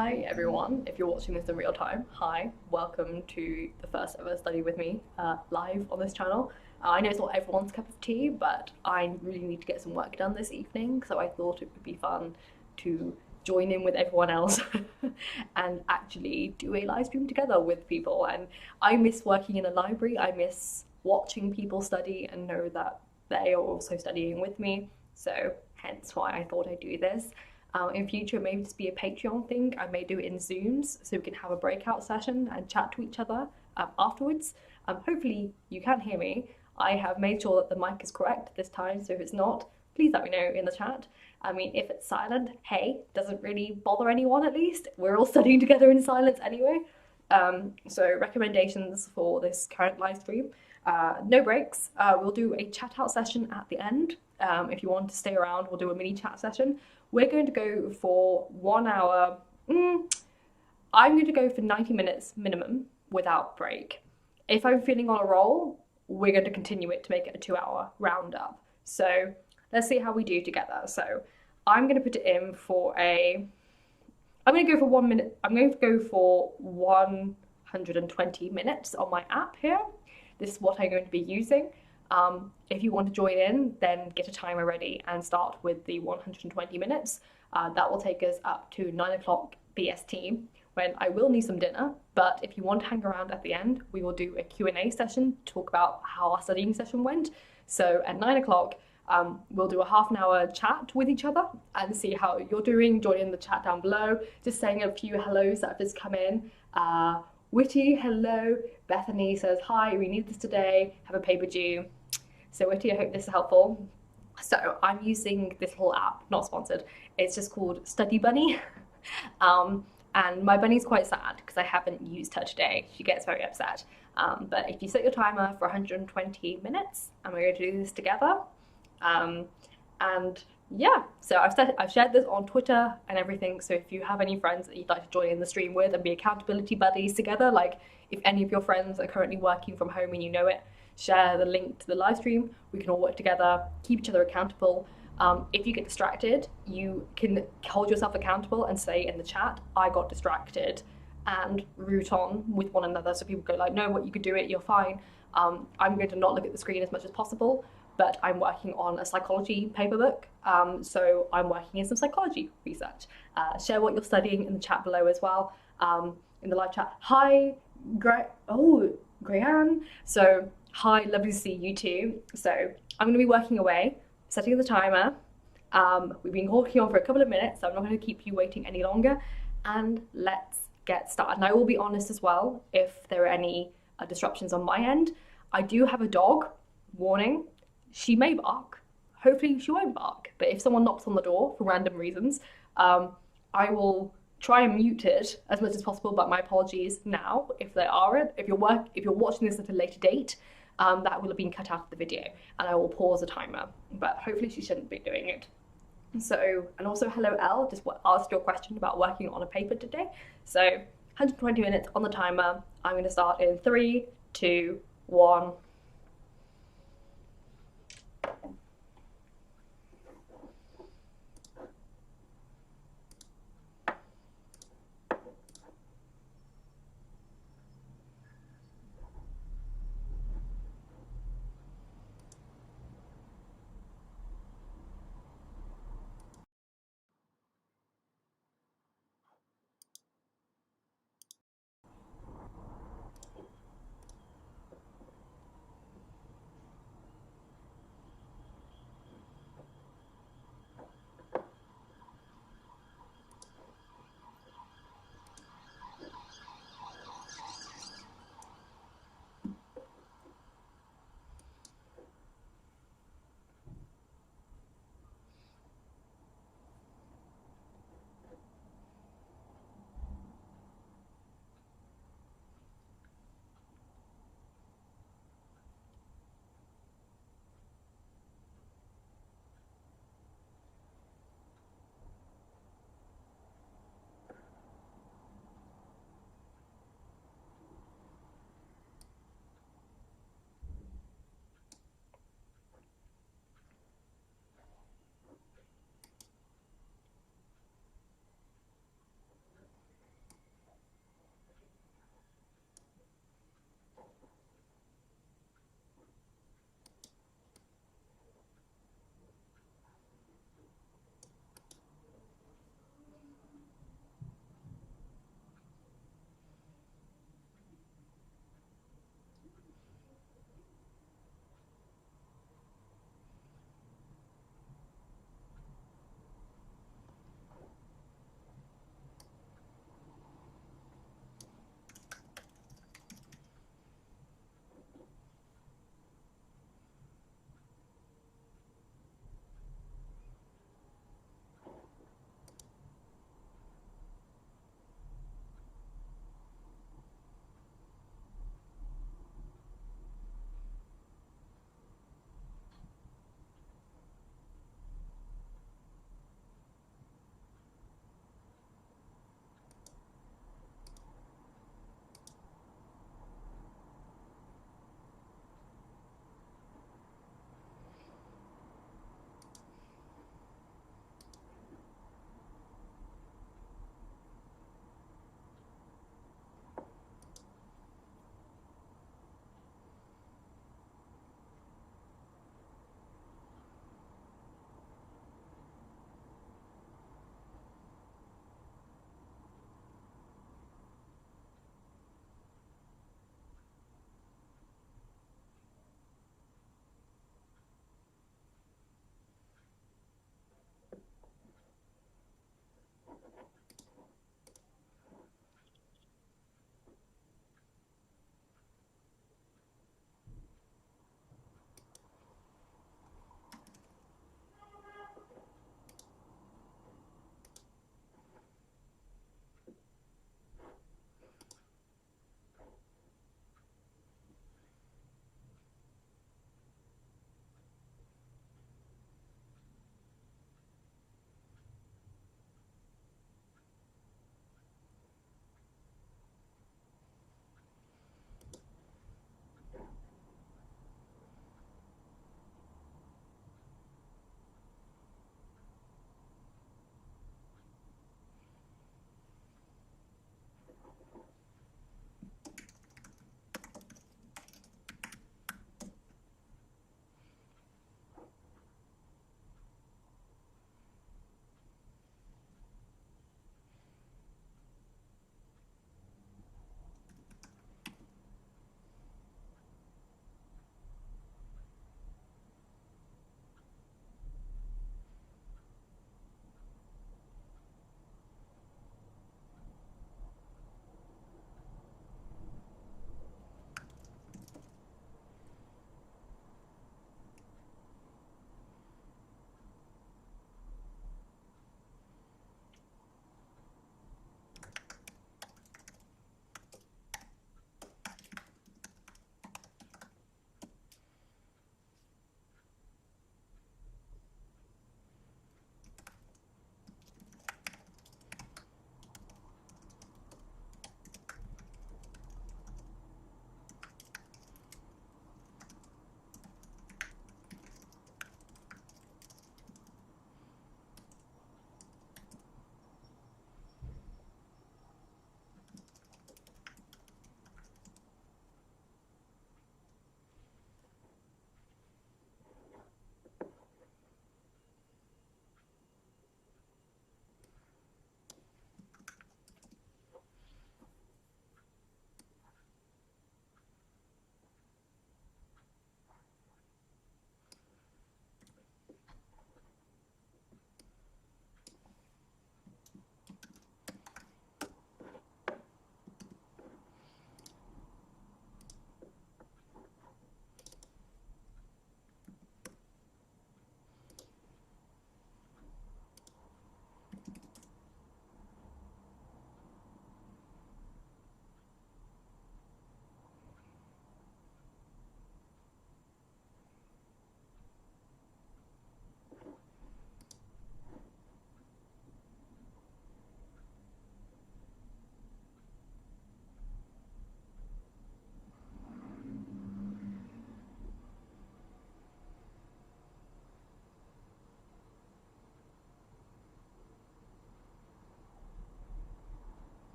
Hi everyone, if you're watching this in real time, hi, welcome to the first ever study with me live on this channel. I know it's not everyone's cup of tea, but I really need to get some work done this evening, so I thought it would be fun to join in with everyone else and actually do a live stream together with people. And I miss working in a library, I miss watching people study and know that they are also studying with me, so hence why I thought I'd do this. In future, it may just be a Patreon thing. I may do it in Zooms so we can have a breakout session and chat to each other afterwards. Hopefully you can hear me. I have made sure that the mic is correct this time, so if it's not, please let me know in the chat. I mean, if it's silent, hey, doesn't really bother anyone at least. We're all studying together in silence anyway. So recommendations for this current live stream. No breaks. We'll do a chat out session at the end. If you want to stay around, we'll do a mini chat session. We're going to go for 1 hour. I'm going to go for 90 minutes minimum without break. If I'm feeling on a roll, we're going to continue it to make it a 2-hour roundup. So let's see how we do together. So I'm going to put it in for I'm going to go for 1 minute. I'm going to go for 120 minutes on my app here. This is what I'm going to be using. If you want to join in, then get a timer ready and start with the 120 minutes. That will take us up to 9 o'clock BST, when I will need some dinner. But if you want to hang around at the end, we will do a Q&A session, talk about how our studying session went. So at 9 o'clock, we'll do a half-an-hour chat with each other and see how you're doing. Join in the chat down below, just saying a few hellos that have just come in. Witty, hello. Bethany says, hi, we need this today, have a paper due. So Witty, I hope this is helpful. So I'm using this little app, not sponsored. It's just called Study Bunny. And my bunny's quite sad because I haven't used her today. She gets very upset. But if you set your timer for 120 minutes, and we're going to do this together. And yeah, so I've shared this on Twitter and everything. So if you have any friends that you'd like to join in the stream with and be accountability buddies together, like if any of your friends are currently working from home and you know it, share the link to the live stream. We can all work together, keep each other accountable. If you get distracted, you can hold yourself accountable and say in the chat, I got distracted, and root on with one another. So people go like, no, what, you could do it, you're fine. I'm going to not look at the screen as much as possible, but I'm working on a psychology paper book. So I'm working in some psychology research. Share what you're studying in the chat below as well. In the live chat, hi, Grayan. So hi, lovely to see you too. So I'm going to be working away, setting the timer. We've been talking on for a couple of minutes, so I'm not going to keep you waiting any longer. And let's get started. And I will be honest as well, if there are any disruptions on my end. I do have a dog, warning, she may bark. Hopefully she won't bark, but if someone knocks on the door for random reasons, I will try and mute it as much as possible, but my apologies now if they aren't. If you're watching this at a later date, that will have been cut out of the video, and I will pause the timer, but hopefully she shouldn't be doing it. So, and also hello Elle, just asked your question about working on a paper today. So 120 minutes on the timer. I'm going to start in 3, 2, 1.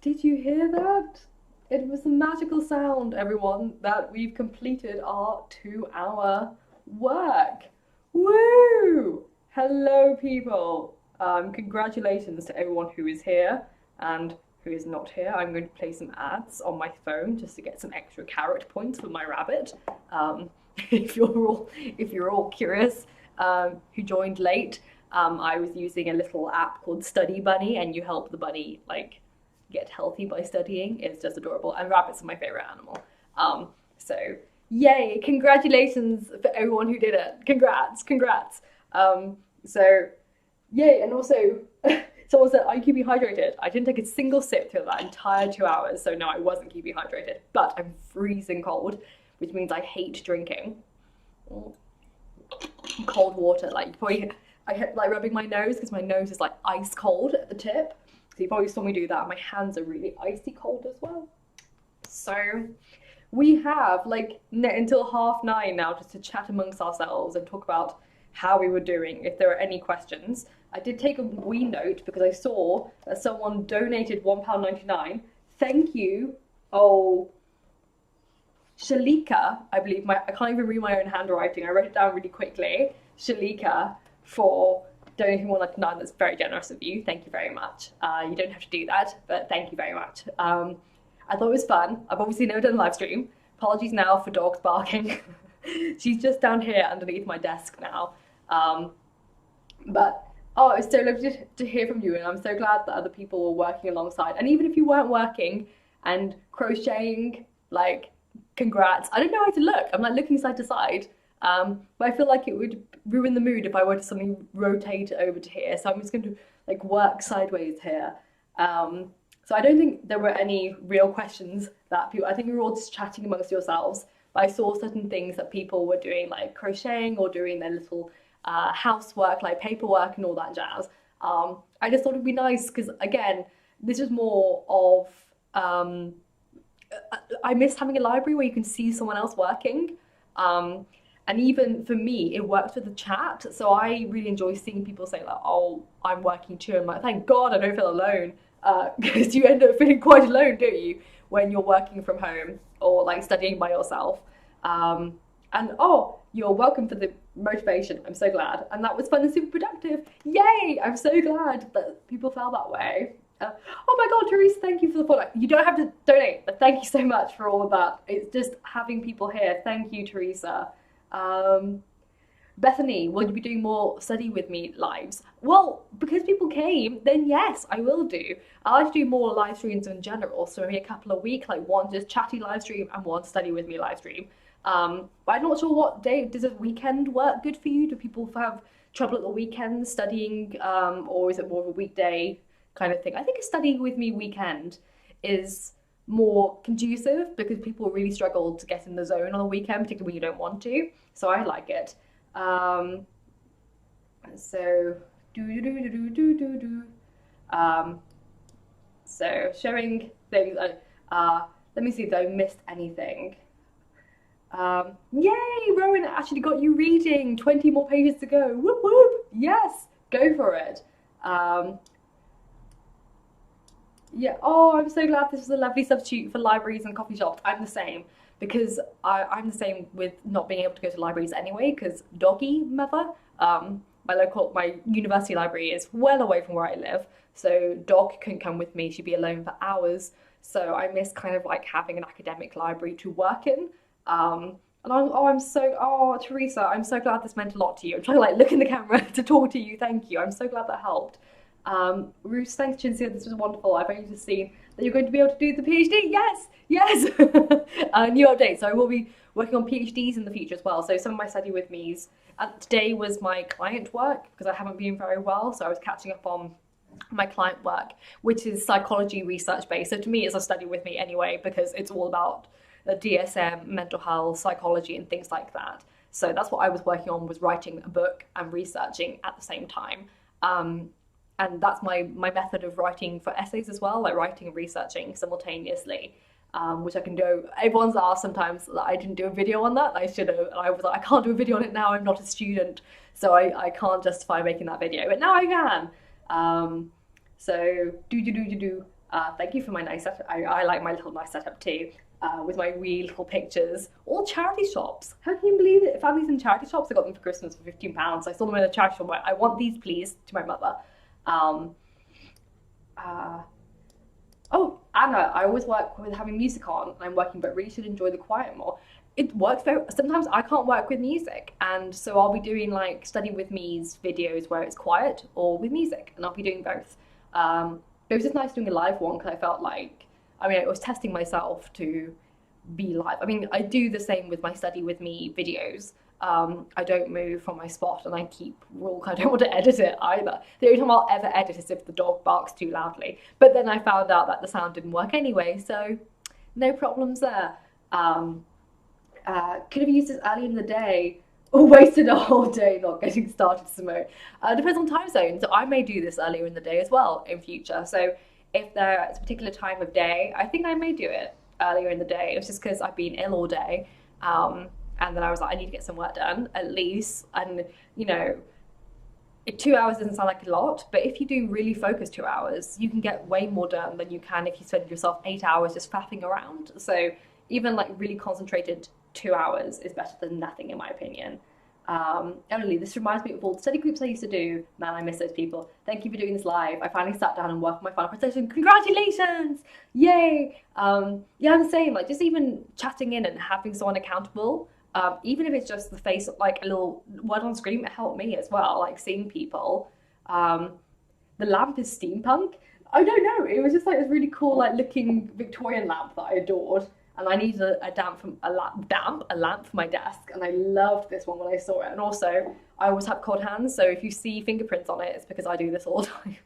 Did you hear that? It was a magical sound, everyone, that we've completed our 2 hour work. Woo! Hello, people. Congratulations to everyone who is here and who is not here. I'm going to play some ads on my phone just to get some extra carrot points for my rabbit. If you're all curious, who joined late, I was using a little app called Study Bunny, and you help the bunny like get healthy by studying. It's just adorable, and rabbits are my favorite animal. So yay! Congratulations for everyone who did it. Congrats. So yay, and also someone said I keep you hydrated. I didn't take a single sip through that entire 2 hours, so no, I wasn't keeping hydrated. But I'm freezing cold, which means I hate drinking cold water. Like probably, I hate like rubbing my nose because my nose is like ice cold at the tip. So you probably saw me do that. My hands are really icy cold as well. So we have like until 9:30 now just to chat amongst ourselves and talk about how we were doing, if there are any questions. I did take a wee note because I saw that someone donated £1.99. Thank you. Oh, Shalika, I believe, I can't even read my own handwriting. I wrote it down really quickly. Shalika, for donating £1.99. That's very generous of you. Thank you very much. You don't have to do that, but thank you very much. I thought it was fun. I've obviously never done a live stream. Apologies now for dogs barking. She's just down here underneath my desk now. But oh, it's so lovely to hear from you, and I'm so glad that other people were working alongside. And even if you weren't working and crocheting, like, congrats. I don't know how to look. I'm like looking side to side. But I feel like it would ruin the mood if I were to suddenly rotate over to here. So I'm just going to like work sideways here. So I don't think there were any real questions that people, I think we were all just chatting amongst yourselves. But I saw certain things that people were doing, like crocheting or doing their little housework, like paperwork and all that jazz. I just thought it'd be nice because, again, this is more of, I miss having a library where you can see someone else working. And even for me, it works with the chat. So I really enjoy seeing people say like, oh, I'm working too. I'm like, thank God I don't feel alone. Because you end up feeling quite alone, don't you, when you're working from home or like studying by yourself. And oh, you're welcome for the motivation. I'm so glad. And that was fun and super productive. Yay! I'm so glad that people felt that way. Oh my God, Teresa, thank you for the follow. You don't have to donate, but thank you so much for all of that. It's just having people here. Thank you, Teresa. Bethany, will you be doing more study with me lives? Well, because people came, then yes, I will do. I like to do more live streams in general, so maybe a couple a week, like one just chatty live stream and one study with me live stream. But I'm not sure what day. Does a weekend work good for you? Do people have trouble at the weekend studying, or is it more of a weekday kind of thing? I think a study with me weekend is more conducive because people really struggle to get in the zone on the weekend, particularly when you don't want to. So I like it. So so showing things. Let me see if I missed anything. Yay, Rowan actually got you reading. 20 more pages to go. Whoop whoop. Yes, go for it. Yeah, oh, I'm so glad this was a lovely substitute for libraries and coffee shops. I'm the same, because I'm the same with not being able to go to libraries anyway, because doggy mother, my university library is well away from where I live, so Doc couldn't come with me. She'd be alone for hours, so I miss kind of like having an academic library to work in. And Teresa, I'm so glad this meant a lot to you. I'm trying to like look in the camera to talk to you. Thank you. I'm so glad that helped. Ruth, thanks, Chinsia. This was wonderful. I've only just seen that you're going to be able to do the PhD. Yes. New update. So I will be working on PhDs in the future as well. So some of my study with me's. Today was my client work because I haven't been very well. So I was catching up on my client work, which is psychology research based. So to me, it's a study with me anyway, because it's all about the DSM, mental health, psychology, and things like that. So that's what I was working on, was writing a book and researching at the same time. And that's my method of writing for essays as well, like writing and researching simultaneously, which I can do. Everyone's asked sometimes that I didn't do a video on that. I should have. I was like, I can't do a video on it now. I'm not a student, so I can't justify making that video. But now I can. So Thank you for my nice setup. I like my little nice setup too, with my wee little pictures. All charity shops. How can you believe it? Found these in charity shops. I got them for Christmas for £15. I saw them in a charity shop. I want these, please, to my mother. Oh, Anna, I always work with having music on. I'm working, but really should enjoy the quiet more. It works very, sometimes I can't work with music, and so I'll be doing like study with me's videos where it's quiet or with music, and I'll be doing both. It was just nice doing a live one because I felt like, I mean, I was testing myself to be live. I mean, I do the same with my study with me videos. I don't move from my spot, and I keep rule. I don't want to edit it either. The only time I'll ever edit is if the dog barks too loudly. But then I found out that the sound didn't work anyway, so no problems there. Could have used this early in the day or wasted a whole day not getting started, Simone. Depends on time zone. So I may do this earlier in the day as well in future. So if there's a particular time of day, I think I may do it earlier in the day. It's just because I've been ill all day. And then I was like, I need to get some work done at least. And, you know, 2 hours doesn't sound like a lot, but if you do really focus 2 hours, you can get way more done than you can if you spend yourself 8 hours just faffing around. So even like really concentrated 2 hours is better than nothing, in my opinion. Emily, this reminds me of all the study groups I used to do. Man, I miss those people. Thank you for doing this live. I finally sat down and worked on my final presentation. Congratulations! Yay! Yeah, I'm the same. Like, just even chatting in and having someone accountable, even if it's just the face, like a little word on screen, it helped me as well. Like seeing people. The lamp is steampunk. I don't know. It was just like this really cool, like looking Victorian lamp that I adored. And I needed a lamp for my desk, and I loved this one when I saw it. And also, I always have cold hands, so if you see fingerprints on it, it's because I do this all the time.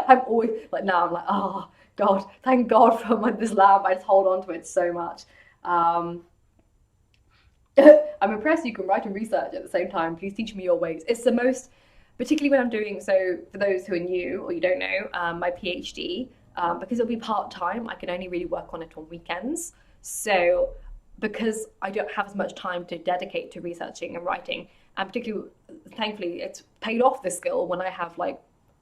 I'm always like, now I'm like, oh God, thank God for this lamp. I just hold on to it so much. I'm impressed you can write and research at the same time. Please teach me your ways. It's the most, particularly when I'm doing, so for those who are new or you don't know, my PhD, because it'll be part-time, I can only really work on it on weekends. So because I don't have as much time to dedicate to researching and writing, and particularly, thankfully, it's paid off this skill when I have like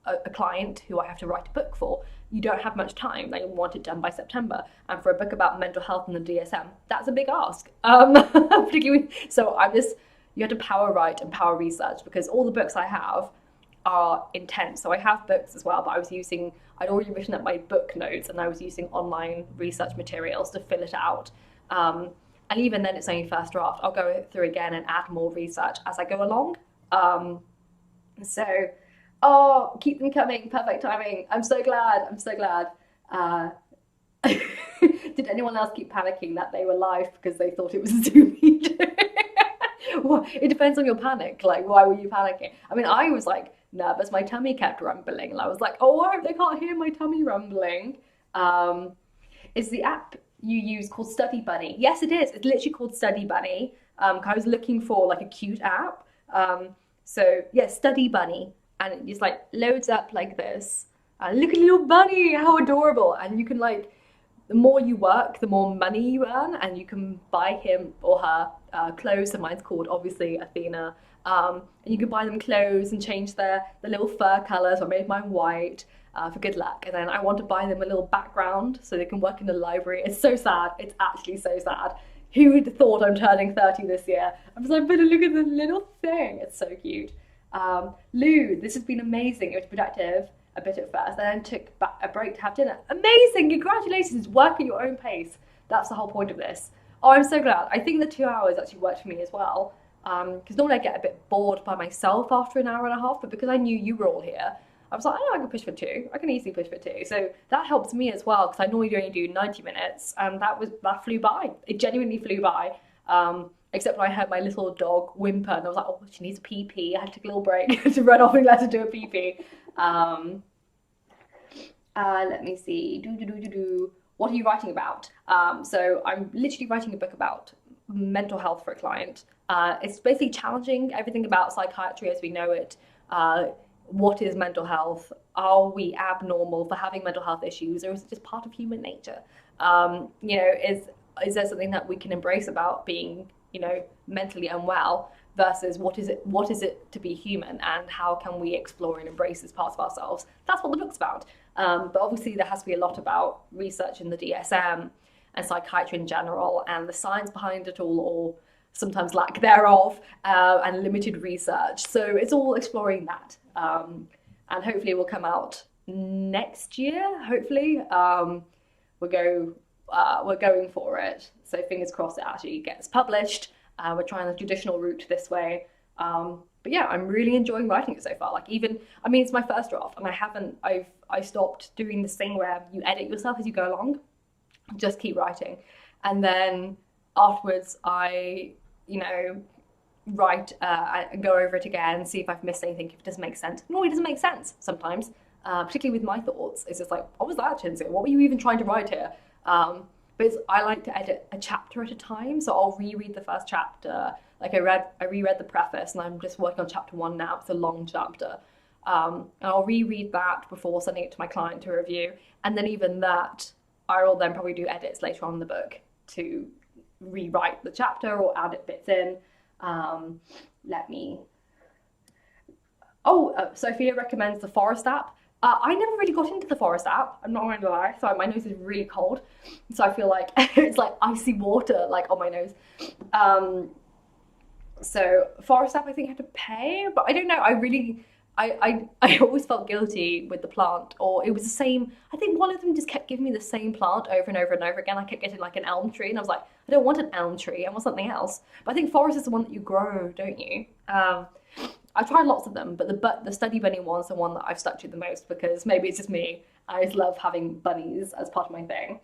a client who I have to write a book for. You don't have much time. They want it done by September. And for a book about mental health and the DSM, that's a big ask. Particularly, so you have to power write and power research, because all the books I have are intense. So I have books as well, but I'd already written up my book notes, and I was using online research materials to fill it out. And even then, it's only first draft. I'll go through again and add more research as I go along. Oh, keep them coming. Perfect timing. I'm so glad. Did anyone else keep panicking that they were live because they thought it was a Zoom meeting? Well, it depends on your panic. Like, why were you panicking? I mean, I was like nervous. My tummy kept rumbling, and I was like, oh, I hope they can't hear my tummy rumbling. Is the app you use called Study Bunny? Yes, it is. It's literally called Study Bunny. I was looking for like a cute app. So yeah, Study Bunny, and it just like loads up like this. Look at little bunny, how adorable! And you can like, the more you work, the more money you earn, and you can buy him or her clothes. So mine's called obviously Athena. And you can buy them clothes and change the little fur colour. So I made mine white for good luck. And then I want to buy them a little background so they can work in the library. It's so sad. It's actually so sad. Who would have thought I'm turning 30 this year? I was like, but look at this little thing. It's so cute. Lou, this has been amazing. It was productive a bit at first, and then took a break to have dinner. Amazing! Congratulations! Work at your own pace. That's the whole point of this. Oh, I'm so glad. I think the 2 hours actually worked for me as well. Because normally I get a bit bored by myself after an hour and a half, but because I knew you were all here, I was like, oh, I can push for 2. I can easily push for 2. So that helps me as well, because I normally only do 90 minutes, and that flew by. It genuinely flew by. Except when I heard my little dog whimper, and I was like, oh, she needs a pee-pee. I had to take a little break to run off and let her do a pee-pee. Let me see. What are you writing about? So I'm literally writing a book about mental health for a client. It's basically challenging everything about psychiatry as we know it. What is mental health? Are we abnormal for having mental health issues, or is it just part of human nature? You know, is there something that we can embrace about being, you know, mentally unwell, versus what is it to be human, and how can we explore and embrace these parts of ourselves? That's what the book's about. But obviously there has to be a lot about research in the DSM and psychiatry in general, and the science behind it all, or sometimes lack thereof, and limited research. So it's all exploring that. And hopefully it will come out next year, hopefully. We're going for it. So fingers crossed it actually gets published. We're trying the traditional route this way. But yeah, I'm really enjoying writing it so far. Like even, I mean, it's my first draft, and I stopped doing this thing where you edit yourself as you go along. Just keep writing. And then afterwards I, write and go over it again, see if I've missed anything, if it doesn't make sense. No, it doesn't make sense sometimes, particularly with my thoughts. It's just like, what was that, Chinzi? What were you even trying to write here? But I like to edit a chapter at a time, so I'll reread the first chapter. Like I reread the preface, and I'm just working on chapter 1 now. It's a long chapter. And I'll reread that before sending it to my client to review. And then even that, I will then probably do edits later on in the book to rewrite the chapter or add bits in. Sophia recommends the Forest app. I never really got into the Forest app, I'm not going to lie. So my nose is really cold, so I feel like it's like icy water like on my nose. So Forest app I think I had to pay, but I don't know. I always felt guilty with the plant, or it was the same. I think one of them just kept giving me the same plant over and over and over again. I kept getting like an elm tree, and I was like, I don't want an elm tree, I want something else. But I think forest is the one that you grow, don't you? I've tried lots of them, but the study bunny one's the one that I've stuck to the most, because maybe it's just me. I just love having bunnies as part of my thing.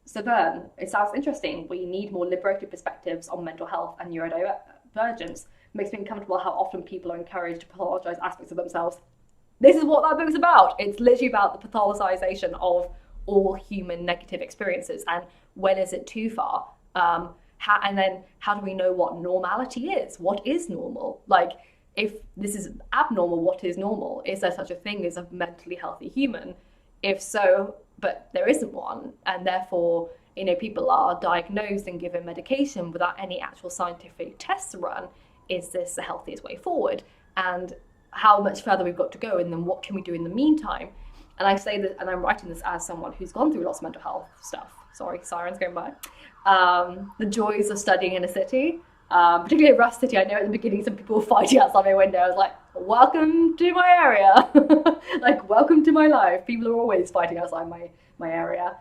So then, it sounds interesting. We need more liberated perspectives on mental health and neurodivergence. It makes me uncomfortable how often people are encouraged to pathologize aspects of themselves. This is what that book's about. It's literally about the pathologization of all human negative experiences, and when is it too far? And then how do we know what normality is? What is normal? Like, if this is abnormal, what is normal? Is there such a thing as a mentally healthy human? If so, but there isn't one, and therefore, people are diagnosed and given medication without any actual scientific tests run. Is this the healthiest way forward? And how much further we've got to go, and then what can we do in the meantime? And I say that, and I'm writing this as someone who's gone through lots of mental health stuff. Sorry, sirens going by. The joys of studying in a city, particularly a rough city. I know at the beginning some people were fighting outside my window. I was like, welcome to my area. Like, welcome to my life. People are always fighting outside my area.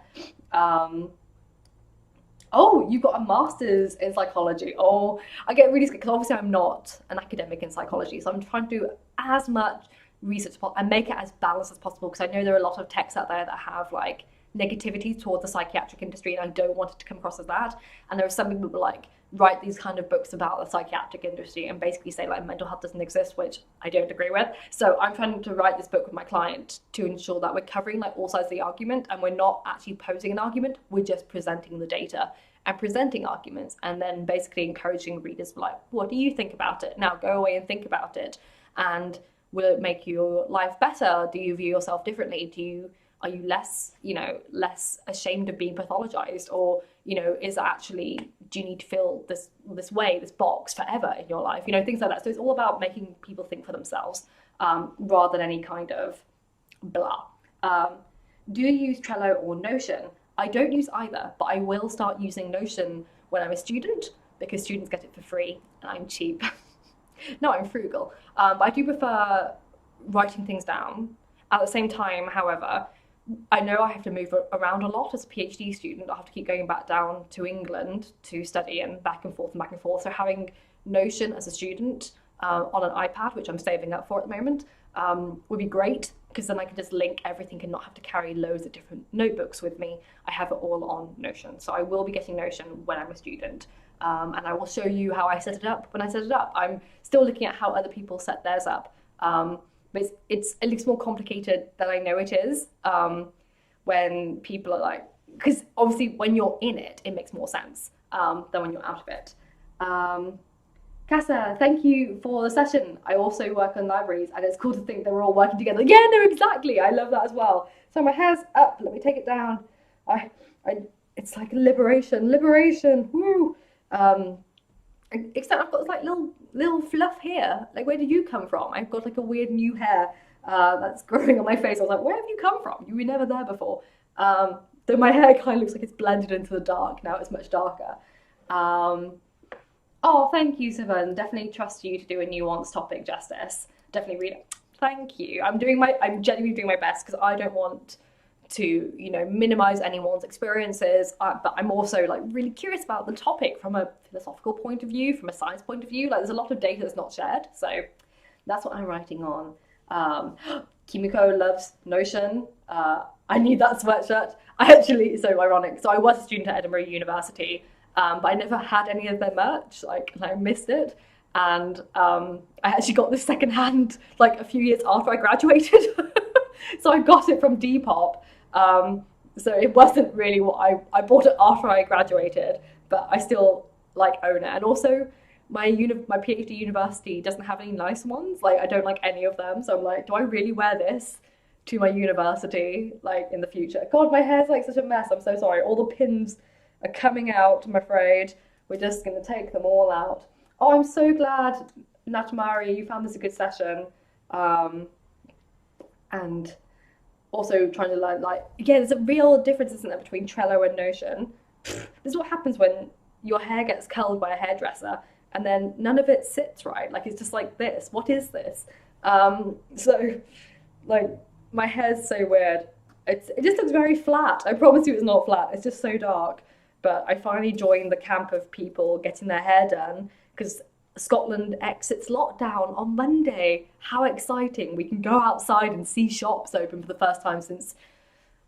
Oh, you've got a master's in psychology. Oh, I get really scared because obviously I'm not an academic in psychology. So I'm trying to do as much research as possible and make it as balanced as possible, because I know there are a lot of texts out there that have like negativity towards the psychiatric industry, and I don't want it to come across as that. And there are some people who like write these kind of books about the psychiatric industry and basically say like mental health doesn't exist, which I don't agree with. So I'm trying to write this book with my client to ensure that we're covering like all sides of the argument, and we're not actually posing an argument, we're just presenting the data and presenting arguments, and then basically encouraging readers like, what do you think about it? Now go away and think about it, and will it make your life better? Do you view yourself differently? Are you less ashamed of being pathologized? Or, is actually, do you need to fill this way, this box forever in your life? Things like that. So it's all about making people think for themselves, rather than any kind of blah. Do you use Trello or Notion? I don't use either, but I will start using Notion when I'm a student, because students get it for free and I'm cheap. No, I'm frugal. But I do prefer writing things down. At the same time, however, I know I have to move around a lot as a PhD student. I have to keep going back down to England to study, and back and forth and back and forth. So having Notion as a student on an iPad, which I'm saving up for at the moment, would be great, because then I can just link everything and not have to carry loads of different notebooks with me. I have it all on Notion. So I will be getting Notion when I'm a student. And I will show you how I set it up when I set it up. I'm still looking at how other people set theirs up. But it looks more complicated than I know it is, when people are like, because obviously when you're in it, it makes more sense than when you're out of it. Casa, thank you for the session. I also work on libraries, and it's cool to think that we're all working together. Yeah, no, exactly. I love that as well. So my hair's up. Let me take it down. It's like liberation, woo. Except I've got this like little fluff here. Like, where did you come from? I've got like a weird new hair that's growing on my face. I was like, where have you come from? You were never there before. Though my hair kind of looks like it's blended into the dark now. It's much darker. Um, oh, thank you, Sivan. Definitely trust you to do a nuanced topic justice. Definitely read it. Thank you. I'm genuinely doing my best because I don't want to, minimize anyone's experiences, but I'm also like really curious about the topic from a philosophical point of view, from a science point of view. Like, there's a lot of data that's not shared, so that's what I'm writing on. Kimiko loves Notion. I need that sweatshirt. So ironic. So I was a student at Edinburgh University, but I never had any of their merch. Like, and I missed it. And I actually got this secondhand like a few years after I graduated. So I got it from Depop. So it wasn't really what I bought it after I graduated, but I still like own it. And also my PhD university doesn't have any nice ones. Like, I don't like any of them. So I'm like, do I really wear this to my university like in the future? God, my hair's like such a mess. I'm so sorry. All the pins are coming out, I'm afraid. We're just going to take them all out. Oh, I'm so glad, Natamari, you found this a good session. And also trying to learn, like, yeah, there's a real difference, isn't there, between Trello and Notion. This is what happens when your hair gets curled by a hairdresser and then none of it sits right. Like, it's just like this. What is this? So, like, my hair's so weird. It just looks very flat. I promise you it's not flat. It's just so dark. But I finally joined the camp of people getting their hair done because Scotland exits lockdown on Monday. How exciting. We can go outside and see shops open for the first time since,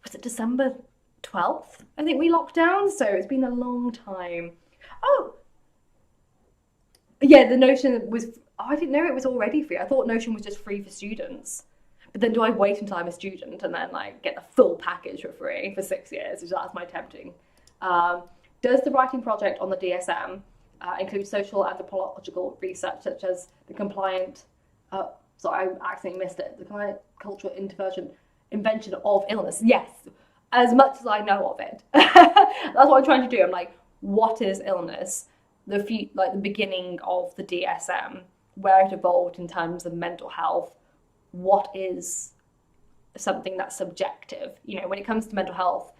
was it December 12th? I think we locked down, so it's been a long time. Oh, yeah, the Notion was, I didn't know it was already free. I thought Notion was just free for students. But then do I wait until I'm a student and then like get the full package for free for 6 years? That's my tempting. Does the writing project on the DSM include social anthropological research such as the compliant, sorry, I accidentally missed it, the compliant cultural invention of illness? Yes, as much as I know of it. That's what I'm trying to do. I'm like, what is illness? Like the beginning of the DSM, where it evolved in terms of mental health. What is something that's subjective? When it comes to mental health,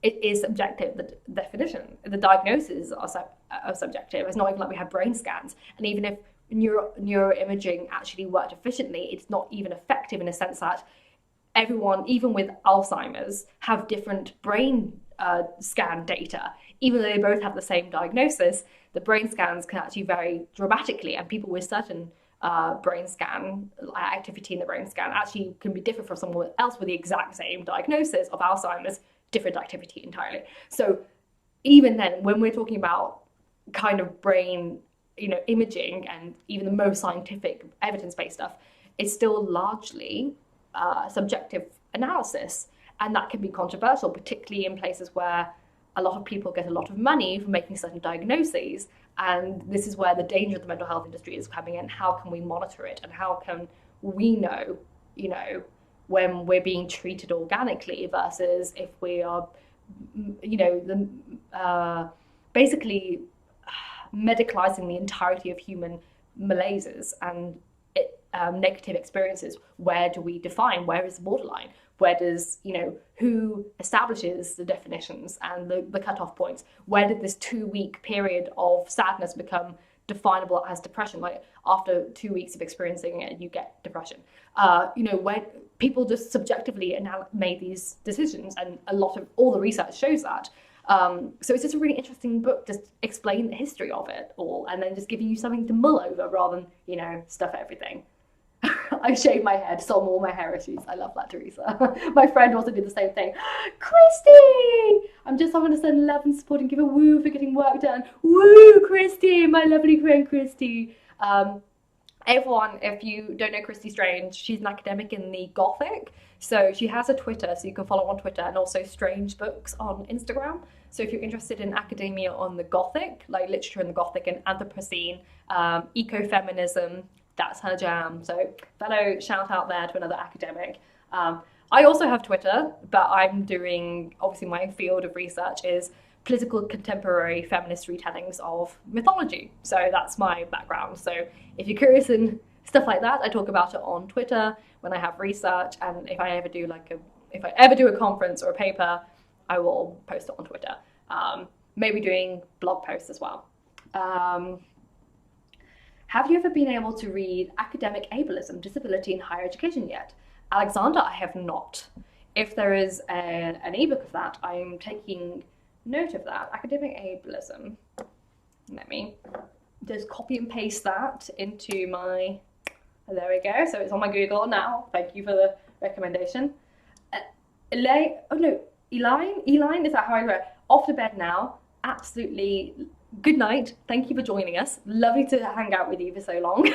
it is subjective. The definition, the diagnoses are subjective. It's not even like we have brain scans. And even if neuroimaging actually worked efficiently, it's not even effective in a sense that everyone, even with Alzheimer's, have different brain scan data. Even though they both have the same diagnosis, the brain scans can actually vary dramatically, and people with certain brain scan activity in the brain scan actually can be different from someone else with the exact same diagnosis of Alzheimer's, different activity entirely. So even then, when we're talking about kind of brain, imaging and even the most scientific evidence-based stuff, it's still largely subjective analysis, and that can be controversial, particularly in places where a lot of people get a lot of money for making certain diagnoses. And this is where the danger of the mental health industry is coming in. How can we monitor it, and how can we know, when we're being treated organically versus if we are, basically medicalizing the entirety of human malaises and negative experiences. Where do we define? Where is the borderline? Where does, who establishes the definitions and the cutoff points? Where did this 2-week period of sadness become definable as depression? Like, after 2 weeks of experiencing it, you get depression. When people just subjectively made these decisions, and all the research shows that. So it's just a really interesting book, just explain the history of it all, and then just give you something to mull over rather than, stuff everything. I shaved my head, sold all my hair issues. I love that, Teresa. My friend also did the same thing. Christy! I'm just having to send love and support and give a woo for getting work done. Woo, Christy, my lovely friend Christy. Everyone, if you don't know Christy Strange, she's an academic in the Gothic. So she has a Twitter, so you can follow on Twitter, and also Strange Books on Instagram. So if you're interested in academia on the Gothic, like literature in the Gothic and Anthropocene, ecofeminism, that's her jam. So fellow shout out there to another academic. I also have Twitter, but I'm doing, obviously my field of research is political contemporary feminist retellings of mythology. So that's my background. So if you're curious in stuff like that, I talk about it on Twitter when I have research, and if I ever do a conference or a paper, I will post it on Twitter. Maybe doing blog posts as well. Have you ever been able to read Academic Ableism, Disability in Higher Education yet? Alexander, I have not. If there is an ebook of that, I'm taking note of that. Academic Ableism. Let me just copy and paste that into my... There we go. So it's on my Google now. Thank you for the recommendation. Elaine, is that how I wrote? Off to bed now. Absolutely. Good night. Thank you for joining us. Lovely to hang out with you for so long.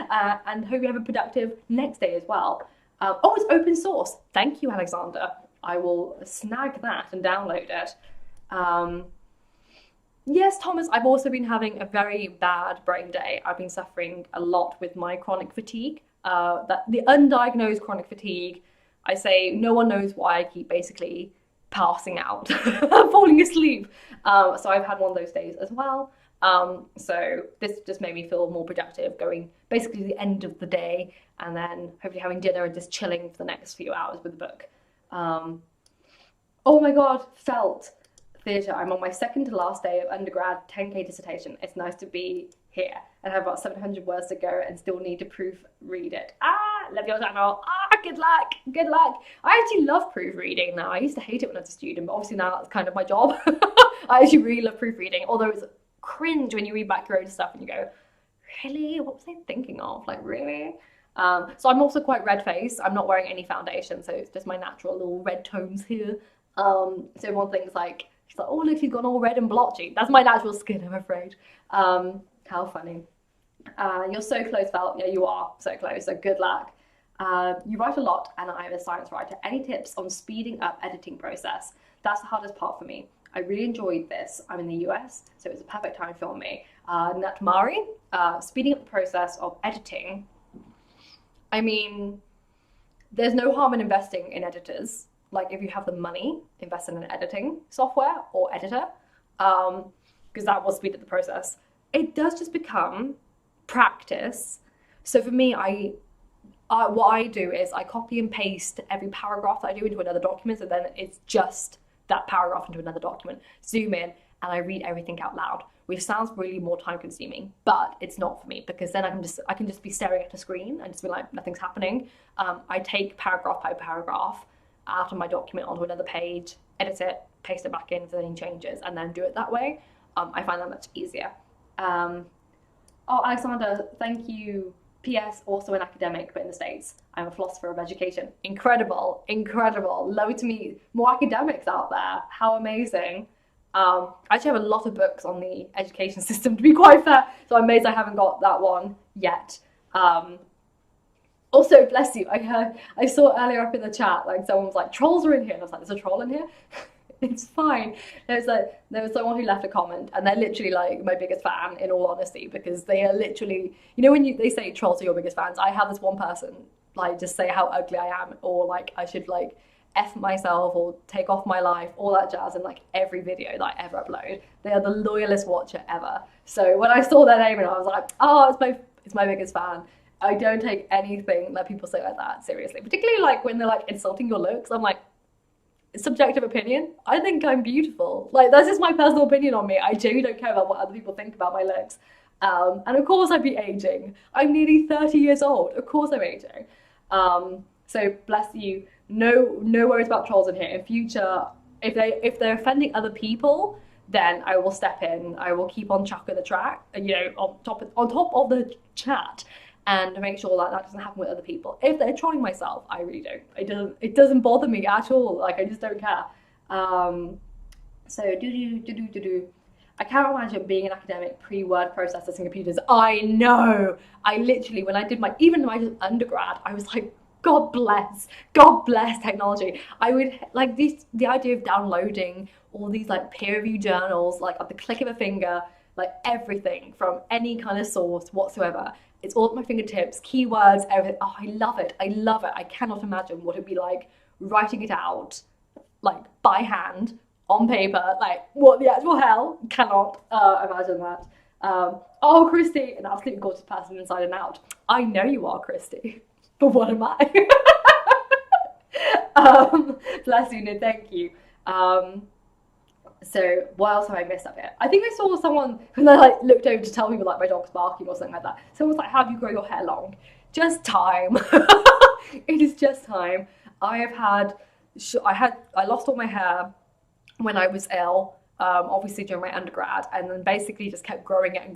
And hope you have a productive next day as well. Oh, it's open source. Thank you, Alexander. I will snag that and download it. Yes, Thomas, I've also been having a very bad brain day. I've been suffering a lot with my chronic fatigue. The undiagnosed chronic fatigue, I say no one knows why I keep basically passing out, falling asleep. So I've had one of those days as well. So this just made me feel more productive, going basically the end of the day and then hopefully having dinner and just chilling for the next few hours with the book. Oh my God, felt theatre. I'm on my second to last day of undergrad 10K dissertation. It's nice to be here and have about 700 words to go and still need to proofread it. Love your channel. Good luck. Good luck. I actually love proofreading now. I used to hate it when I was a student, but obviously now that's kind of my job. I actually really love proofreading, although it's cringe when you read back your own stuff and you go, really? What was I thinking of? Like, really? So I'm also quite red-faced. I'm not wearing any foundation, so it's just my natural little red tones here. So everyone thinks like, she's like, oh look, she's gone all red and blotchy. That's my natural skin, I'm afraid. How funny. You're so close, Val. Yeah, you are so close, so good luck. You write a lot and I'm a science writer. Any tips on speeding up editing process? That's the hardest part for me. I really enjoyed this. I'm in the US, so it was a perfect time for me. Natmari, speeding up the process of editing. I mean, there's no harm in investing in editors. Like if you have the money, invest in an editing software or editor, because that will speed up the process. It does just become practice. So for me, what I do is I copy and paste every paragraph that I do into another document, and then it's just that paragraph into another document. Zoom in, and I read everything out loud, which sounds really more time consuming, but it's not for me because then I can just be staring at a screen and just be like, nothing's happening. I take paragraph by paragraph out of my document onto another page, edit it, paste it back in if there's any changes, and then do it that way. I find that much easier. Oh, Alexander, thank you. P.S. also an academic, but in the States. I'm a philosopher of education. Incredible, incredible. Love to meet more academics out there. How amazing. I actually have a lot of books on the education system, to be quite fair, so I'm amazed I haven't got that one yet. Also, bless you, I saw earlier up in the chat, like someone was like, trolls are in here, and I was like, there's a troll in here? It's fine. There was someone who left a comment, and they're literally like my biggest fan, in all honesty, because they are literally, you know, when they say trolls are your biggest fans, I have this one person like just say how ugly I am, or like I should like F myself or take off my life, all that jazz, in like every video that I ever upload. They are the loyalist watcher ever. So when I saw their name, and I was like, oh, it's my biggest fan. I don't take anything that people say like that seriously, particularly like when they're like insulting your looks. I'm like, subjective opinion. I think I'm beautiful. Like, that's just my personal opinion on me. I genuinely don't care about what other people think about my looks. And of course I'd be aging. I'm nearly 30 years old. Of course I'm aging. So bless you. No worries about trolls in here. In future, if they're offending other people, then I will step in. I will keep on chucking the track, you know, on top of the chat, and make sure that that doesn't happen with other people. If they're trolling myself, I really don't. It doesn't bother me at all. Like, I just don't care. So I can't imagine being an academic pre-word processors and computers. I know. I literally, when I did my undergrad, I was like, God bless technology. I would like the idea of downloading all these like peer-reviewed journals, like at the click of a finger, like everything from any kind of source whatsoever. It's all at my fingertips, keywords, everything. Oh, I love it. I cannot imagine what it'd be like writing it out, like by hand on paper, like what the actual hell? Cannot imagine that. Oh, Christy, an absolutely gorgeous person inside and out. I know you are, Christy, but what am I? Bless you, no, thank you. So what else have I missed up here? I think I saw someone when I like looked over to tell people like my dog's barking or something like that. Someone was like, "How do you grow your hair long?" Just time. It is just time. I lost all my hair when I was ill, obviously during my undergrad, and then basically just kept growing it and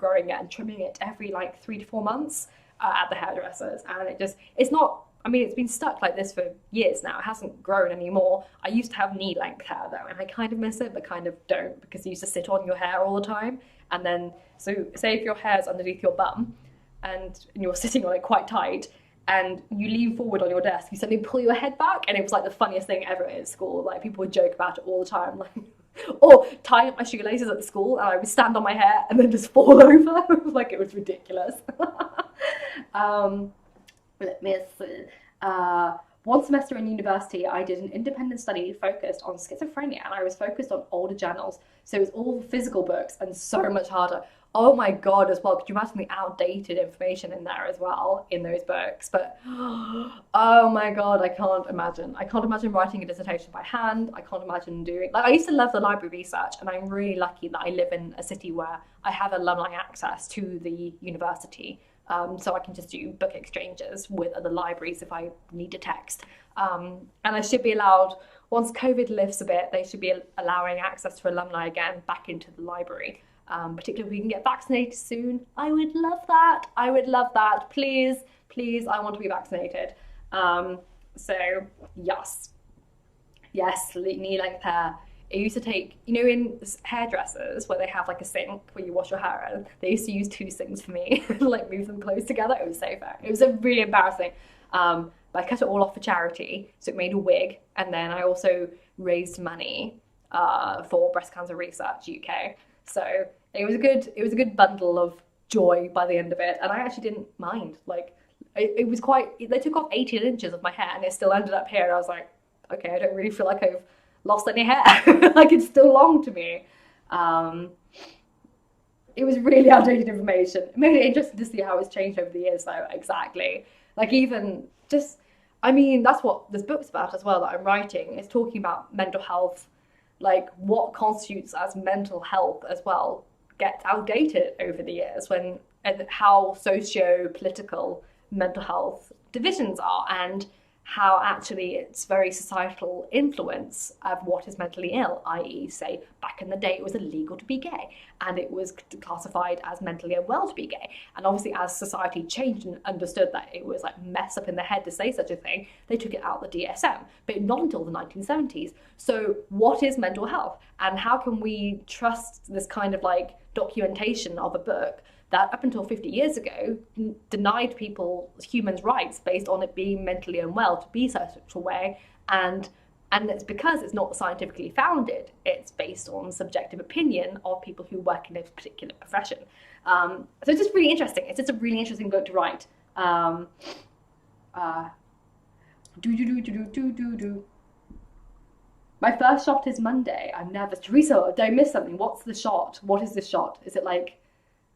trimming it every like 3 to 4 months at the hairdressers, and it's not. I mean, it's been stuck like this for years now. It hasn't grown anymore. I used to have knee-length hair though, and I kind of miss it, but kind of don't, because you used to sit on your hair all the time. And then, so say if your hair's underneath your bum, and you're sitting on it quite tight, and you lean forward on your desk, you suddenly pull your head back, and it was like the funniest thing ever at school. Like people would joke about it all the time, like, or tying up my shoelaces at the school, and I would stand on my hair and then just fall over. Like it was ridiculous. Let me see. One semester in university, I did an independent study focused on schizophrenia, and I was focused on older journals. So it was all physical books and so much harder. Oh my God, as well. Could you imagine the outdated information in there as well in those books? But oh my God, I can't imagine. I can't imagine writing a dissertation by hand. I can't imagine doing, like, I used to love the library research, and I'm really lucky that I live in a city where I have alumni access to the university. So I can just do book exchanges with other libraries if I need a text. And I should be allowed, once COVID lifts a bit, they should be allowing access to alumni again back into the library. Particularly if we can get vaccinated soon. I would love that. I would love that. Please, please, I want to be vaccinated. So yes, knee-length hair. It used to take, you know, in hairdressers where they have like a sink where you wash your hair in, they used to use 2 sinks for me, like move them close together. It was so fair. It was really embarrassing. But I cut it all off for charity, so it made a wig, and then I also raised money for Breast Cancer Research UK. So it was a good bundle of joy by the end of it, and I actually didn't mind. Like it was quite. They took off 18 inches of my hair, and it still ended up here. And I was like, okay, I don't really feel like I've lost any hair. Like it's still long to me. It was really outdated information. It made it interesting to see how it's changed over the years though. Exactly. Like even just, I mean, that's what this book's about as well that I'm writing. It's talking about mental health, like what constitutes as mental health as well gets outdated over the years, when and how socio-political mental health divisions are, and how actually it's very societal influence of what is mentally ill, i.e. say back in the day it was illegal to be gay and it was classified as mentally unwell to be gay, and obviously as society changed and understood that it was like mess up in the head to say such a thing, they took it out the DSM, but not until the 1970s. So what is mental health, and how can we trust this kind of like documentation of a book that up until 50 years ago denied people humans' rights based on it being mentally unwell to be such a way, and it's because it's not scientifically founded. It's based on subjective opinion of people who work in a particular profession. So it's just really interesting. It's just a really interesting book to write. My first shot is Monday. I'm nervous. Teresa, did I miss something? What's the shot? What is this shot? Is it like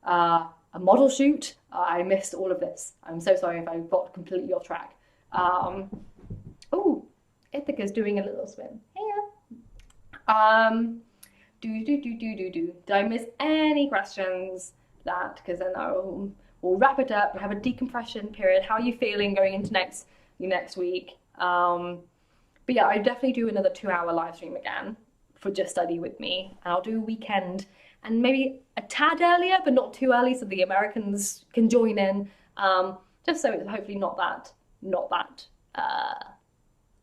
a model shoot? I missed all of this. I'm so sorry if I got completely off track. Oh, Ithaca's doing a little swim. Hey. Did I miss any questions? That, because then we'll wrap it up and have a decompression period. How are you feeling going into next week? But yeah, I definitely do another 2-hour live stream again for Just Study with me. And I'll do a weekend and maybe a tad earlier, but not too early, so the Americans can join in. Just so it's hopefully not that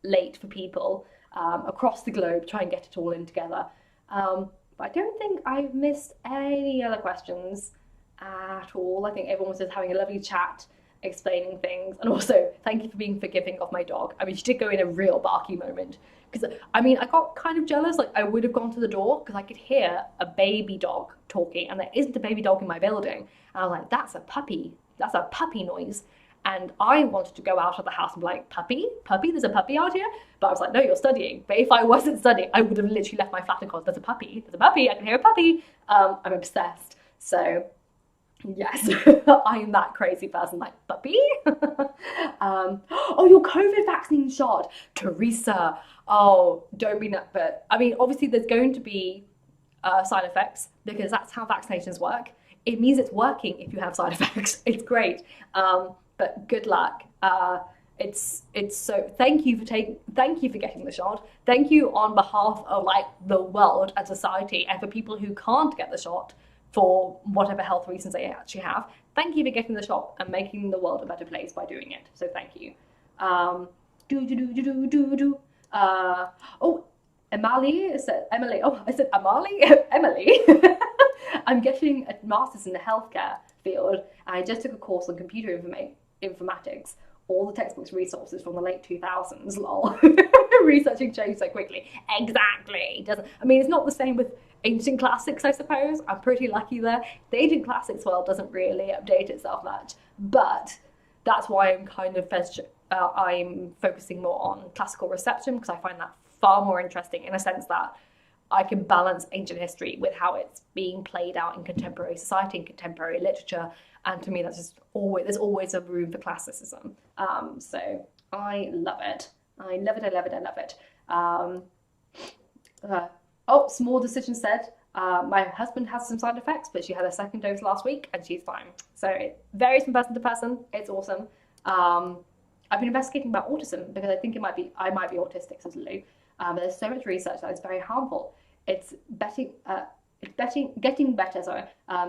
late for people across the globe. Try and get it all in together. But I don't think I've missed any other questions at all. I think everyone was just having a lovely chat, explaining things, and also thank you for being forgiving of my dog. I mean, she did go in a real barky moment, because I mean I got kind of jealous. Like I would have gone to the door because I could hear a baby dog talking, and there isn't a baby dog in my building, and I was like, that's a puppy noise. And I wanted to go out of the house and be like, puppy, there's a puppy out here. But I was like, no, you're studying. But if I wasn't studying, I would have literally left my flat and gone, there's a puppy, I can hear a puppy. I'm obsessed. So yes, I'm that crazy person, like, puppy. Oh, your COVID vaccine shot, Teresa. Oh, don't be nuts. But I mean, obviously there's going to be side effects because that's how vaccinations work. It means it's working if you have side effects. It's great. But good luck. It's so thank you for getting the shot. Thank you on behalf of like the world and society, and for people who can't get the shot for whatever health reasons they actually have. Thank you for getting the shot and making the world a better place by doing it. So thank you. Oh, Emily said Emily. Oh, I said Amali. Emily. I'm getting a master's in the healthcare field. I just took a course on computer informatics. All the textbooks resources from the late 2000s, lol. Researching changed so quickly. Exactly. I mean, it's not the same with ancient classics, I suppose. I'm pretty lucky there. The ancient classics world doesn't really update itself much, but that's why I'm kind of I'm focusing more on classical reception, because I find that far more interesting in a sense that I can balance ancient history with how it's being played out in contemporary society and contemporary literature. And to me, that's just there's always a room for classicism. So I love it. I love it. Small Decision said, my husband has some side effects, but she had a second dose last week and she's fine. So it varies from person to person. It's awesome. I've been investigating about autism because I think I might be autistic, says Lou. There's so much research that it's very harmful. It's getting better, sorry.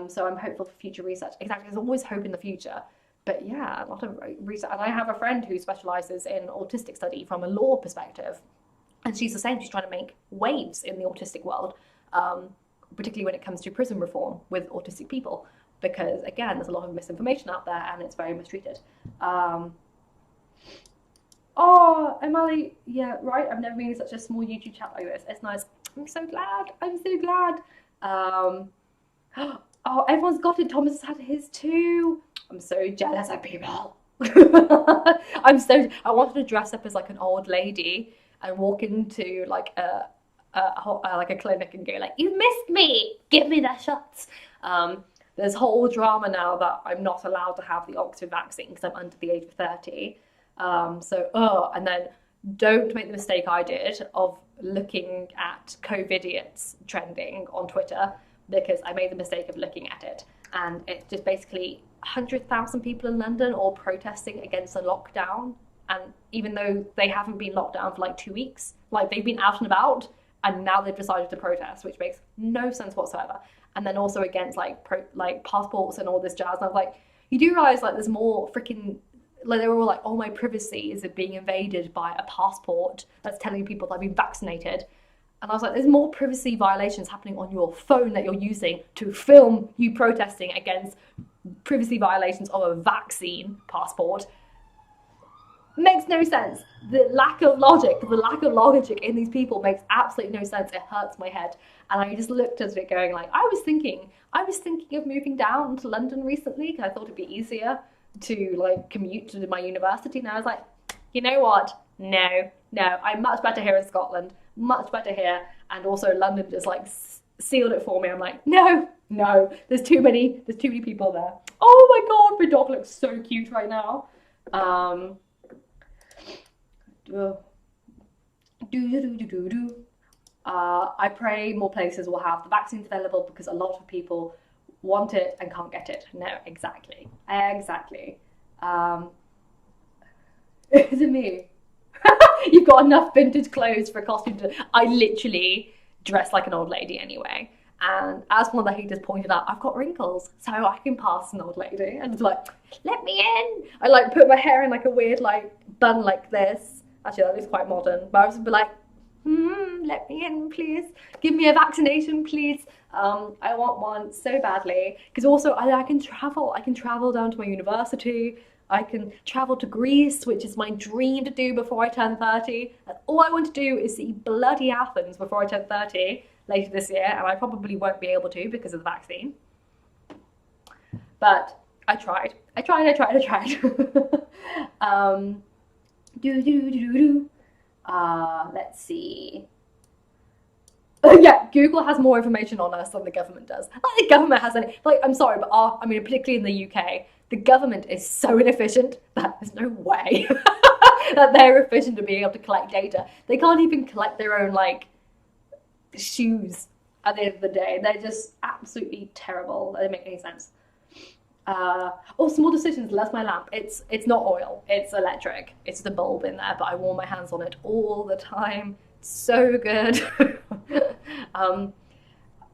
So I'm hopeful for future research. Exactly, there's always hope in the future. But yeah, a lot of research. And I have a friend who specialises in autistic study from a law perspective. And she's the same, she's trying to make waves in the autistic world, particularly when it comes to prison reform with autistic people. Because again, there's a lot of misinformation out there and it's very mistreated. Oh, Emily, yeah, right. I've never been in such a small YouTube chat like this. It's nice. I'm so glad. Oh, everyone's got it. Thomas has had his too. I'm so jealous of people. I wanted to dress up as like an old lady and walk into like a clinic and go like, "You missed me. Give me the shots." There's whole drama now that I'm not allowed to have the Oxford vaccine because I'm under the age of 30. And then don't make the mistake I did of looking at COVIDiots trending on Twitter, because I made the mistake of looking at it. And it's just basically 100,000 people in London all protesting against a lockdown. And even though they haven't been locked down for like 2 weeks, like they've been out and about and now they've decided to protest, which makes no sense whatsoever. And then also against like passports and all this jazz. And I was like, you do realize like there's more freaking, like they were all like, oh, my privacy is being invaded by a passport that's telling people that I've been vaccinated. And I was like, there's more privacy violations happening on your phone that you're using to film you protesting against privacy violations of a vaccine passport. Makes no sense. The lack of logic in these people makes absolutely no sense. It hurts my head. And I just looked at it going like, I was thinking of moving down to London recently because I thought it'd be easier to like commute to my university. And I was like, you know what? No, I'm much better here in Scotland. Much better here. And also London just like sealed it for me. I'm like, no, there's too many people there. Oh my God, my dog looks so cute right now. I pray more places will have the vaccines available because a lot of people want it and can't get it. No, exactly. Is it me? You've got enough vintage clothes for a costume I literally dress like an old lady anyway. And as one of the haters pointed out, I've got wrinkles, so I can pass an old lady. And it's like, let me in. I like put my hair in like a weird like bun like this. Actually, that looks quite modern. But I was be like, let me in, please. Give me a vaccination, please. I want one so badly. Because also, I can travel. I can travel down to my university. I can travel to Greece, which is my dream to do before I turn 30. And all I want to do is see bloody Athens before I turn 30 later this year. And I probably won't be able to because of the vaccine. But I tried. Let's see. Yeah, Google has more information on us than the government does. Like the government has any, like, I'm sorry, but particularly in the UK, the government is so inefficient that there's no way that they're efficient to being able to collect data. They can't even collect their own, like, shoes at the end of the day. They're just absolutely terrible. They don't make any sense. Small decisions. That's my lamp. It's not oil. It's electric. It's the bulb in there, but I warm my hands on it all the time. So good.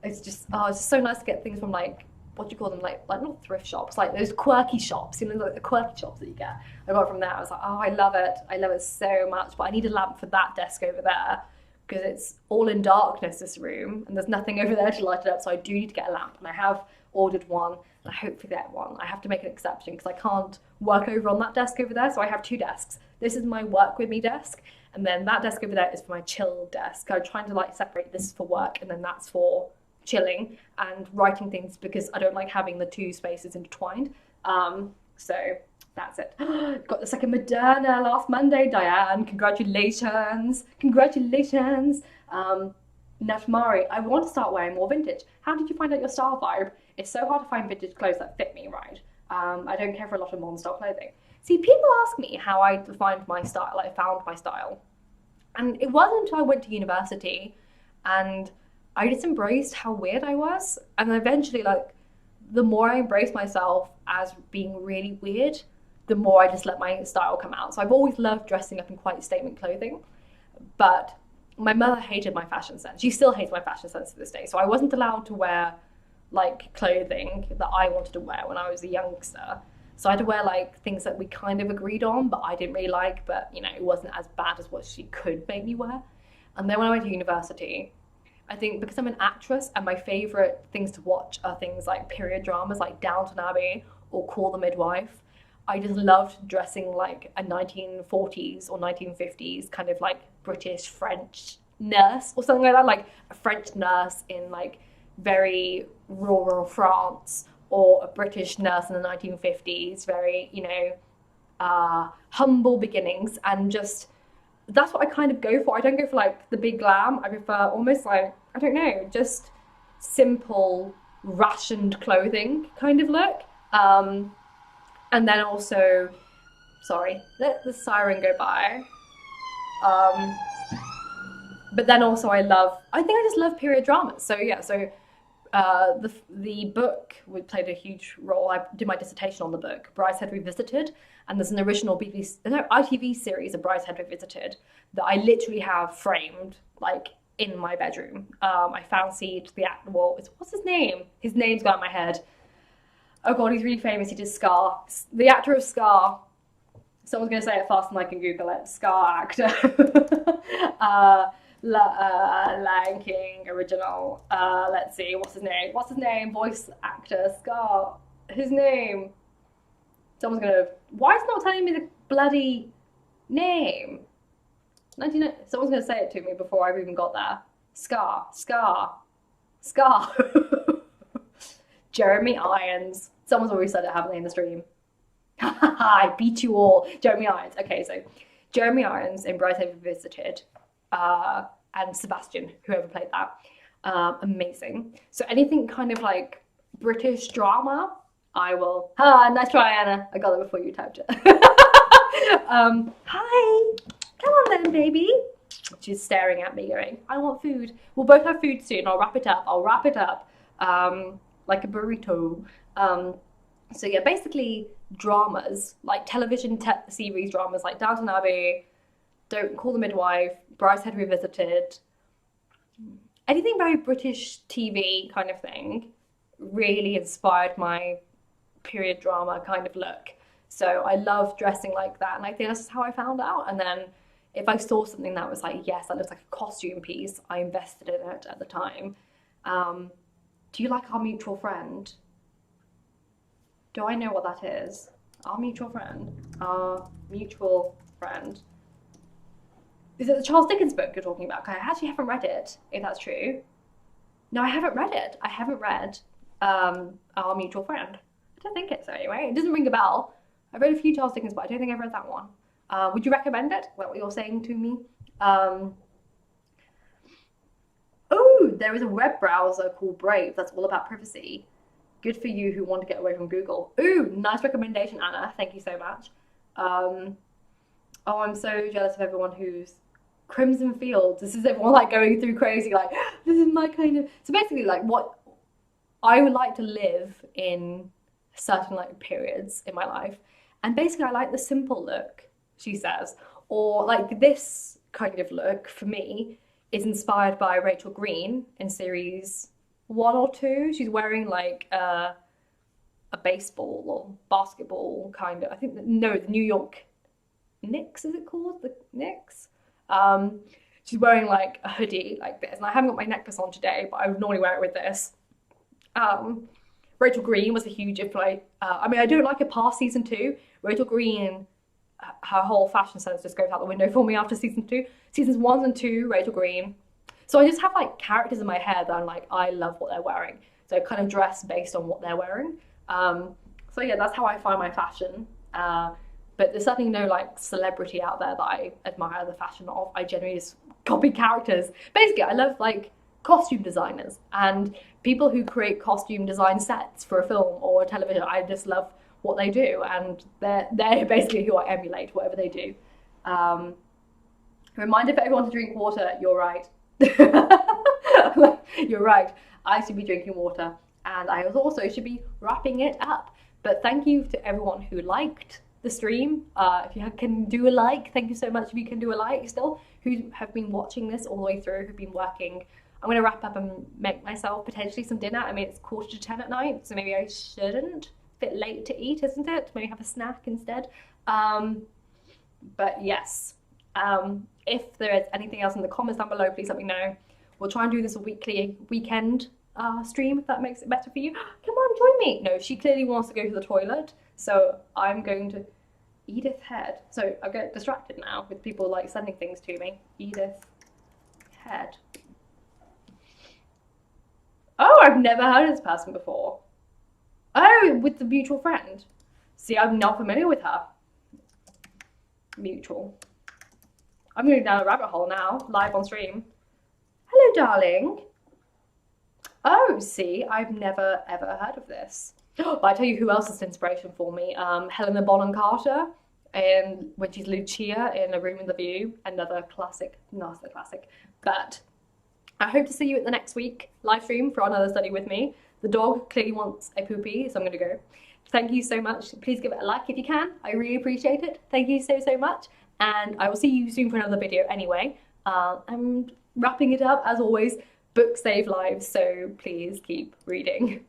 It's just so nice to get things from, like, what do you call them, like not thrift shops, like those quirky shops, you know, like the quirky shops that you get. I got it from there. I was like, oh, I love it so much, but I need a lamp for that desk over there because it's all in darkness, this room, and there's nothing over there to light it up, so I do need to get a lamp, and I have ordered one, and I hope to get one. I have to make an exception because I can't work over on that desk over there, so I have two desks. This is my work with me desk, and then that desk over there is for my chill desk. I'm trying to, like, separate this for work, and then that's for chilling and writing things because I don't like having the two spaces intertwined. So that's it. Got the second Moderna last Monday, Diane. Congratulations. Natmari, I want to start wearing more vintage. How did you find out your style vibe? It's so hard to find vintage clothes that fit me right. I don't care for a lot of modern style clothing. See, people ask me how I defined my style, I found my style. And it wasn't until I went to university and I just embraced how weird I was. And then eventually, like, the more I embraced myself as being really weird, the more I just let my style come out. So I've always loved dressing up in quite statement clothing. But my mother hated my fashion sense. She still hates my fashion sense to this day. So I wasn't allowed to wear, like, clothing that I wanted to wear when I was a youngster. So I had to wear, like, things that we kind of agreed on, but I didn't really like. But, you know, it wasn't as bad as what she could make me wear. And then when I went to university, I think because I'm an actress and my favourite things to watch are things like period dramas like Downton Abbey or Call the Midwife, I just loved dressing like a 1940s or 1950s kind of, like, British French nurse or something like that, like a French nurse in, like, very rural France, or a British nurse in the 1950s, very, you know, humble beginnings, and just that's what I kind of go for. I don't go for, like, the big glam. I prefer almost, like, I don't know, just simple, rationed clothing kind of look. And then also, sorry, let the siren go by. But then also I think I just love period dramas. So yeah, so the book played a huge role. I did my dissertation on the book, Brideshead Revisited, and there's an original ITV series of Brideshead Revisited that I literally have framed, like, in my bedroom. I fancied the actor. Well, what's his name? His name's gone out of my head. Oh god, he's really famous. He did Scar. The actor of Scar. Someone's going to say it fast and I can Google it. Scar actor. Lion King original. Let's see, what's his name? Voice actor, Scar. His name. Someone's gonna. Why is it not telling me the bloody name? Someone's gonna say it to me before I've even got there. Scar. Jeremy Irons. Someone's already said it, haven't they, in the stream? I beat you all. Jeremy Irons. Okay, so Jeremy Irons in Brideshead Revisited. And Sebastian, whoever played that. Amazing. So anything kind of like British drama, I will. Nice try, Anna. I got it before you typed it. Hi. Come on then, baby. She's staring at me going, I want food. We'll both have food soon. I'll wrap it up. Like a burrito. So yeah, basically dramas, like television series dramas like Downton Abbey, Don't Call the Midwife, Brideshead Revisited, anything very British TV kind of thing really inspired my period drama kind of look. So I love dressing like that, and I think that's just how I found out. And then if I saw something that was like, yes, that looks like a costume piece, I invested in it at the time. Do you like Our Mutual Friend? Do I know what that is? Our Mutual Friend. Our Mutual Friend. Is it the Charles Dickens book you're talking about? I actually haven't read it, if that's true. No, I haven't read it. I haven't read Our Mutual Friend. I don't think it's so anyway. It doesn't ring a bell. I read a few Charles Dickens, but I don't think I've read that one. Would you recommend it? Like what you're saying to me? Oh, there is a web browser called Brave that's all about privacy. Good for you who want to get away from Google. Ooh, nice recommendation, Anna. Thank you so much. Oh, I'm so jealous of everyone who's Crimson Fields. This is everyone like going through crazy, like, this is my kind of... So basically, like, what I would like to live in certain like periods in my life. And basically I like the simple look, she says. Or like this kind of look for me is inspired by Rachel Green in series 1 or 2. She's wearing like a baseball or basketball kind of, I think, no, the New York Knicks, is it called? The Knicks? She's wearing like a hoodie like this, and I haven't got my necklace on today, but I would normally wear it with this. Rachel Green was a huge influence. I mean, I don't like it past season 2. Rachel Green, her whole fashion sense just goes out the window for me after season 2. Seasons 1 and 2, Rachel Green. So I just have like characters in my head that I'm like, I love what they're wearing. So I kind of dress based on what they're wearing. So yeah, that's how I find my fashion. But there's certainly no like celebrity out there that I admire the fashion of. I generally just copy characters. Basically, I love like costume designers and people who create costume design sets for a film or a television. I just love what they do, and they're basically who I emulate, whatever they do. Reminder for everyone to drink water. You're right. You're right. I should be drinking water, and I also should be wrapping it up. But thank you to everyone who liked the stream. If you can do a like, thank you so much. If you can do a like still, who have been watching this all the way through, who've been working. I'm going to wrap up and make myself potentially some dinner. I mean, it's 9:45 at night, so maybe I shouldn't. A bit late to eat, isn't it? Maybe have a snack instead. But yes, if there is anything else in the comments down below, please let me know. We'll try and do this a weekend stream, if that makes it better for you. Come on, join me. No, she clearly wants to go to the toilet, so I'm going to... Edith Head. So I get distracted now with people like sending things to me. Edith Head. Oh, I've never heard of this person before. Oh, with the mutual friend. See, I'm not familiar with her. Mutual. I'm going down a rabbit hole now, live on stream. Hello, darling. Oh, see, I've never ever heard of this. But I tell you who else is inspiration for me. Helena Bonham Carter, and when she's Lucia in A Room in the View, another classic, not a classic. But I hope to see you at the next week live stream for another study with me. The dog clearly wants a poopy, so I'm going to go. Thank you so much. Please give it a like if you can. I really appreciate it. Thank you so, so much. And I will see you soon for another video anyway. I'm wrapping it up, as always. Books save lives, so please keep reading.